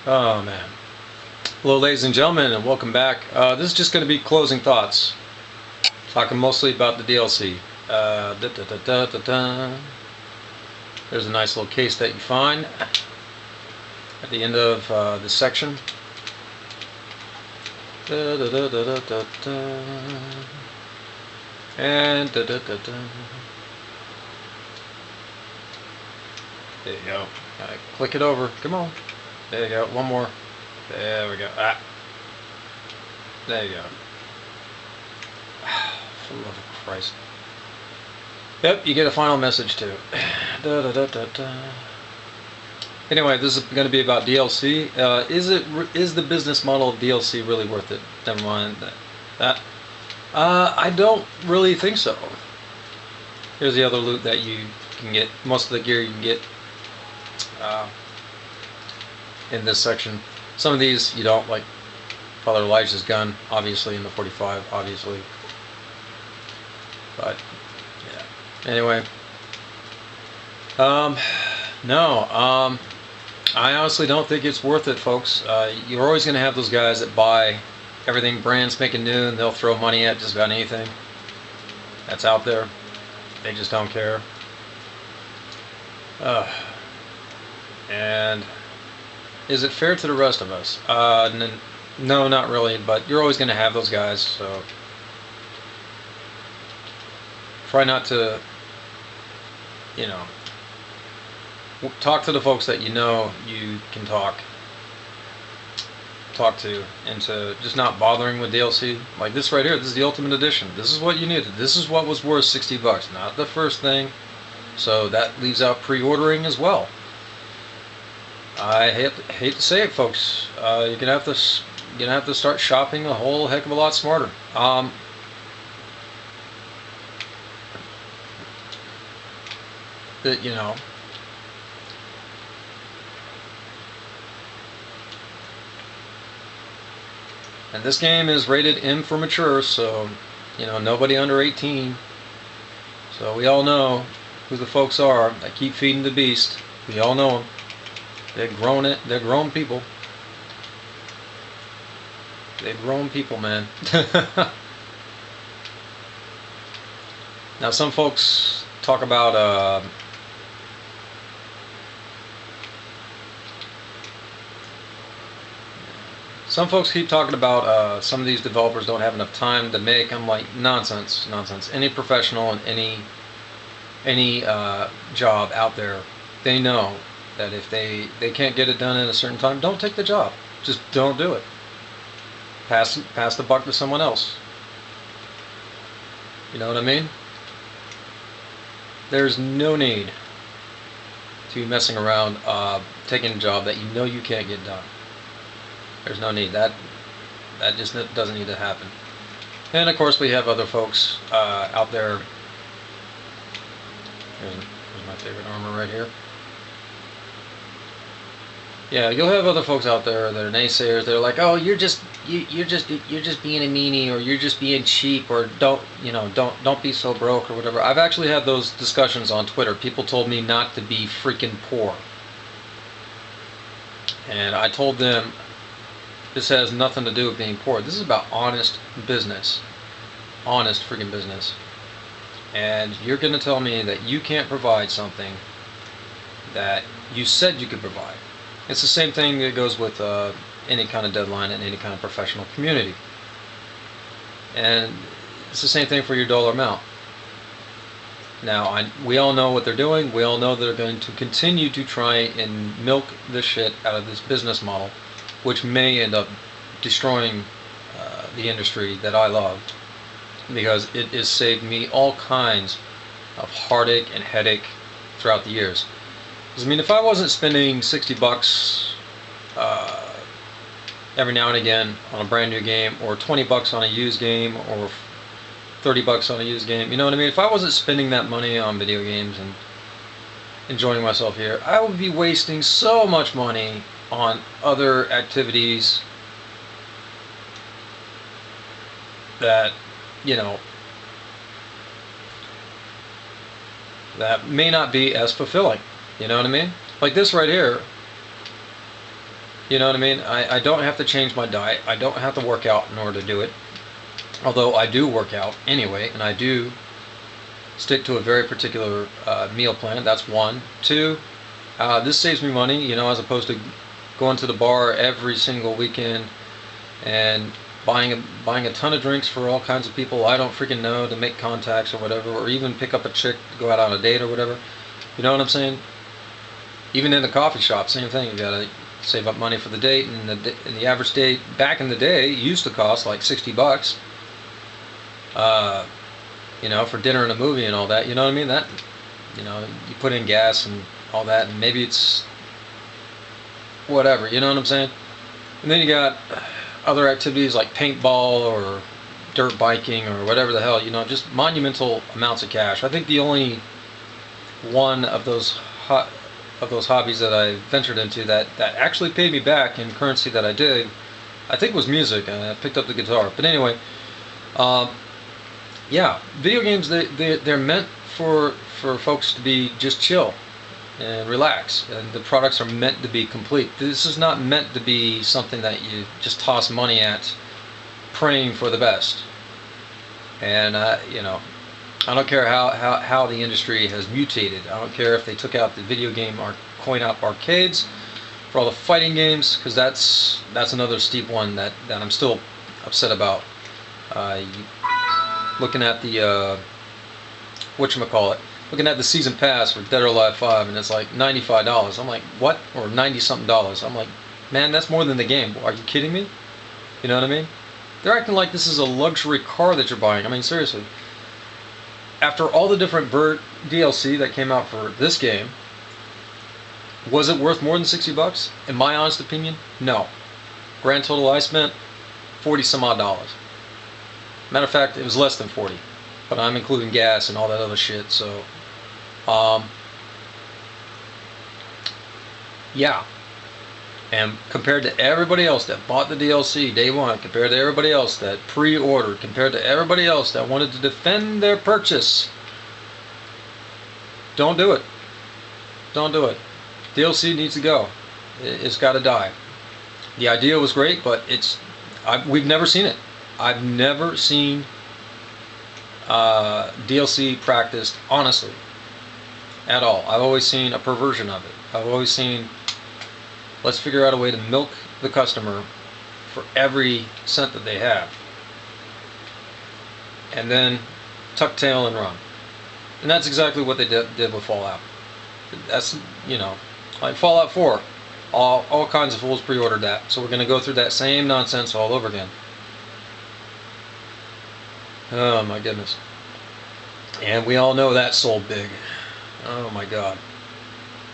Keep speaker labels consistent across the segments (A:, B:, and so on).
A: Oh man. Hello ladies and gentlemen, and welcome back. This is just going to be closing thoughts. Talking mostly about the DLC. There's a nice little case that you find at the end of this section. And there you go. Click it over. Come on. There you go. One more. There we go. Ah. There you go. For the love of Christ. Yep, you get a final message too. Anyway, this is going to be about DLC. Is the business model of DLC really worth it? Never mind that. I don't really think so. Here's the other loot that you can get. Most of the gear you can get in this section. Some of these you don't, like Father Elijah's gun, obviously, in the 45, obviously. But yeah. Anyway, no, I honestly don't think it's worth it, folks. You're always going to have those guys that buy everything brand spanking new, and they'll throw money at just about anything that's out there. They just don't care. And is it fair to the rest of us? No, not really, but you're always going to have those guys, so try not to, talk to the folks that you can talk to, into just not bothering with DLC. Like this right here, this is the Ultimate Edition. This is what you needed. This is what was worth $60, not the first thing. So that leaves out pre-ordering as well. I hate to say it, folks. You're gonna have to start shopping a whole heck of a lot smarter. And this game is rated M for mature, so nobody under 18. So we all know who the folks are that keep feeding the beast. We all know them. They're grown people. They're grown people, man. Now some folks talk about some folks keep talking about some of these developers don't have enough time to make. I'm like, nonsense. Any professional in any job out there, they know that if they can't get it done in a certain time, don't take the job. Just don't do it. Pass the buck to someone else. You know what I mean? There's no need to be messing around taking a job that you can't get done. There's no need. That just doesn't need to happen. And of course we have other folks out there. Here's my favorite armor right here. Yeah, you'll have other folks out there that are naysayers. They're like, "Oh, you're just being a meanie, or you're just being cheap, or don't be so broke, or whatever." I've actually had those discussions on Twitter. People told me not to be freaking poor, and I told them this has nothing to do with being poor. This is about honest business, honest freaking business. And you're going to tell me that you can't provide something that you said you could provide. It's the same thing that goes with any kind of deadline in any kind of professional community. And it's the same thing for your dollar amount. Now, we all know what they're doing. We all know they're going to continue to try and milk the shit out of this business model, which may end up destroying the industry that I love, because it has saved me all kinds of heartache and headache throughout the years. Because, I mean, if I wasn't spending $60 every now and again on a brand new game, or $20 on a used game, or $30 on a used game, you know what I mean? If I wasn't spending that money on video games and enjoying myself here, I would be wasting so much money on other activities that, that may not be as fulfilling. You know what I mean? Like this right here. You know what I mean? I don't have to change my diet. I don't have to work out in order to do it. Although I do work out anyway, and I do stick to a very particular meal plan. That's one. Two, this saves me money, as opposed to going to the bar every single weekend and buying a ton of drinks for all kinds of people I don't freaking know to make contacts or whatever, or even pick up a chick to go out on a date or whatever. You know what I'm saying? Even in the coffee shop, same thing. You gotta save up money for the date, and the average date back in the day used to cost like $60. For dinner and a movie and all that. You know what I mean? That, you put in gas and all that, and maybe it's whatever. You know what I'm saying? And then you got other activities like paintball or dirt biking or whatever the hell. Just monumental amounts of cash. I think the only one of those hobbies that I ventured into that actually paid me back in currency that I did, I think, was music. I picked up the guitar. But anyway, yeah, video games, they're meant for folks to be just chill and relax, and the products are meant to be complete. This is not meant to be something that you just toss money at praying for the best. And I don't care how the industry has mutated. I don't care if they took out the video game or coin-op arcades for all the fighting games, because that's another steep one that I'm still upset about. Looking at the looking at the season pass for Dead or Alive 5, and it's like $95. I'm like, what? Or 90 something dollars. I'm like, man, that's more than the game. Are you kidding me? You know what I mean? They're acting like this is a luxury car that you're buying. I mean, seriously. After all the different DLC that came out for this game, was it worth more than $60? In my honest opinion, no. Grand total I spent $40 some odd. Matter of fact, it was less than 40, but I'm including gas and all that other shit. So, yeah. And compared to everybody else that bought the DLC day one, compared to everybody else that pre-ordered, compared to everybody else that wanted to defend their purchase, don't do it. Don't do it. DLC needs to go. It's got to die. The idea was great, but we've never seen it. I've never seen DLC practiced honestly at all. I've always seen a perversion of it. I've always seen, let's figure out a way to milk the customer for every cent that they have, and then tuck tail and run. And that's exactly what they did with Fallout. That's, like Fallout 4. All kinds of fools pre-ordered that. So we're going to go through that same nonsense all over again. Oh my goodness. And we all know that sold big. Oh my god.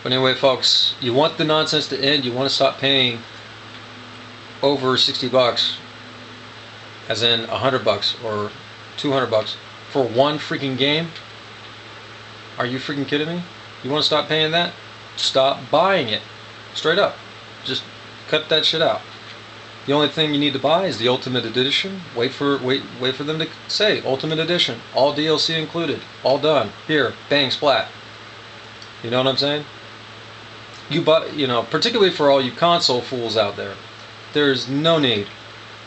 A: But anyway, folks, you want the nonsense to end. You want to stop paying over $60, as in $100 or $200 for one freaking game? Are you freaking kidding me? You want to stop paying that? Stop buying it. Straight up. Just cut that shit out. The only thing you need to buy is the Ultimate Edition. Wait for them to say Ultimate Edition, all DLC included, all done. Here, bang, splat. You know what I'm saying? Particularly for all you console fools out there, there's no need.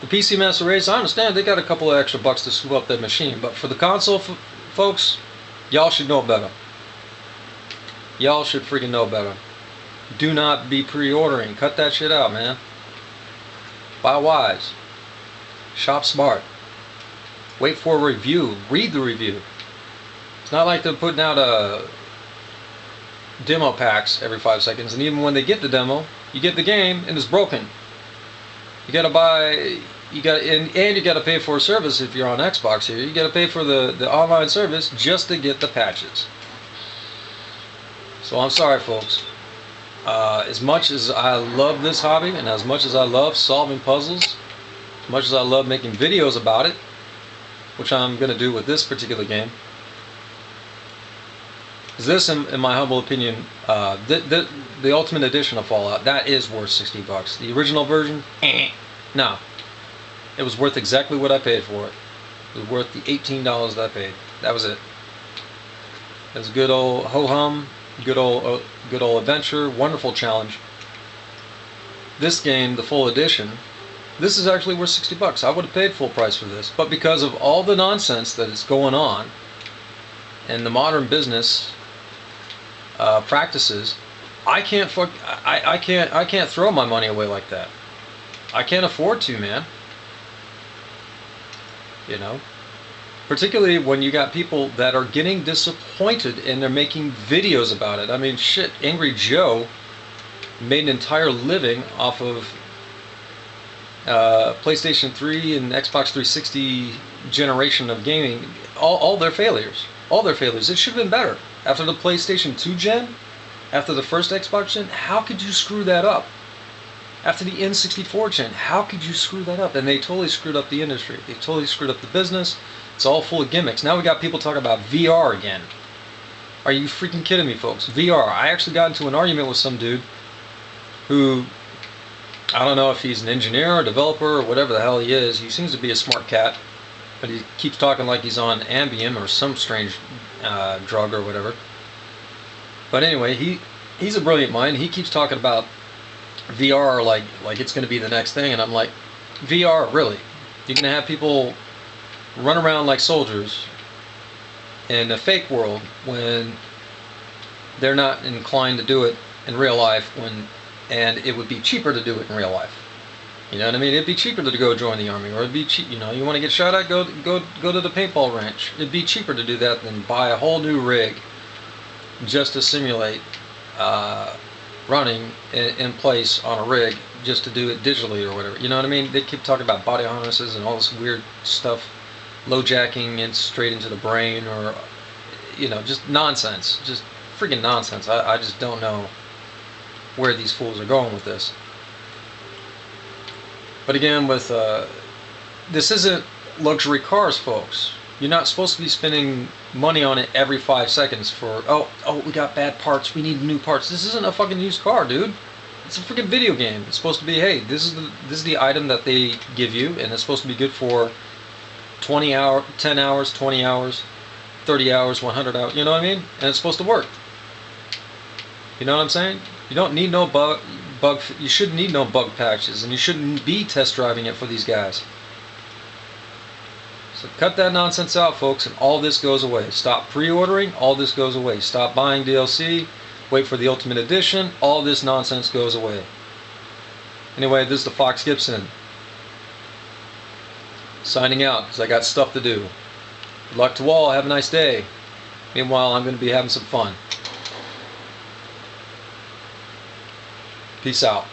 A: The PC Master Race, I understand they got a couple of extra bucks to swoop up their machine, but for the console folks, y'all should know better. Y'all should freaking know better. Do not be pre-ordering. Cut that shit out, man. Buy wise. Shop smart. Wait for a review. Read the review. It's not like they're putting out demo packs every 5 seconds, and even when they get the demo, you get the game and it's broken. You gotta buy, you gotta pay for a service if you're on Xbox here. You gotta pay for the online service just to get the patches. So I'm sorry, folks. As much as I love this hobby, and as much as I love solving puzzles, as much as I love making videos about it, which I'm going to do with this particular game, is this, in my humble opinion, the Ultimate Edition of Fallout, that is worth $60. The original version, no. It was worth exactly what I paid for it. It was worth the $18 that I paid. That was it. It was good old ho-hum. Good old adventure, wonderful challenge. this game, the full edition, this is actually worth $60. I would have paid full price for this, but because of all the nonsense that is going on in the modern business practices, I can't throw my money away like that. I can't afford to, man. You know, particularly when you got people that are getting disappointed and they're making videos about it. I mean, shit, Angry Joe made an entire living off of PlayStation 3 and Xbox 360 generation of gaming. All their failures. All their failures. It should have been better. After the PlayStation 2 gen, after the first Xbox gen, how could you screw that up? After the N64 gen, how could you screw that up? And they totally screwed up the industry. They totally screwed up the business. It's all full of gimmicks. Now we got people talking about VR again. Are you freaking kidding me, folks? VR. I actually got into an argument with some dude who, I don't know if he's an engineer or developer or whatever the hell he is. He seems to be a smart cat, but he keeps talking like he's on Ambien or some strange drug or whatever. But anyway, he's a brilliant mind. He keeps talking about VR like it's going to be the next thing, and I'm like, VR, really? You're going to have people run around like soldiers in a fake world when they're not inclined to do it in real life, and it would be cheaper to do it in real life. You know what I mean? It'd be cheaper to go join the army, or it'd be cheap. You know, you want to get shot at, go to the paintball ranch. It'd be cheaper to do that than buy a whole new rig just to simulate running in place on a rig, just to do it digitally or whatever. You know what I mean? They keep talking about body harnesses and all this weird stuff, low jacking it straight into the brain, or, you know, just nonsense, just freaking nonsense. I just don't know where these fools are going with this. But again, with this isn't luxury cars, folks. You're not supposed to be spending money on it every 5 seconds for, oh, we got bad parts, we need new parts. This isn't a fucking used car, dude. It's a freaking video game. It's supposed to be, hey, this is the item that they give you, and it's supposed to be good for 10 hours, 20 hours, 30 hours, 100 hours, you know what I mean? And it's supposed to work. You know what I'm saying? You don't need no you shouldn't need no bug patches, and you shouldn't be test driving it for these guys. So cut that nonsense out, folks, and all this goes away. Stop pre-ordering, all this goes away. Stop buying DLC, wait for the Ultimate Edition, all this nonsense goes away. Anyway, this is the Fox Gibson, signing out, because I got stuff to do. Good luck to all, have a nice day. Meanwhile, I'm going to be having some fun. Peace out.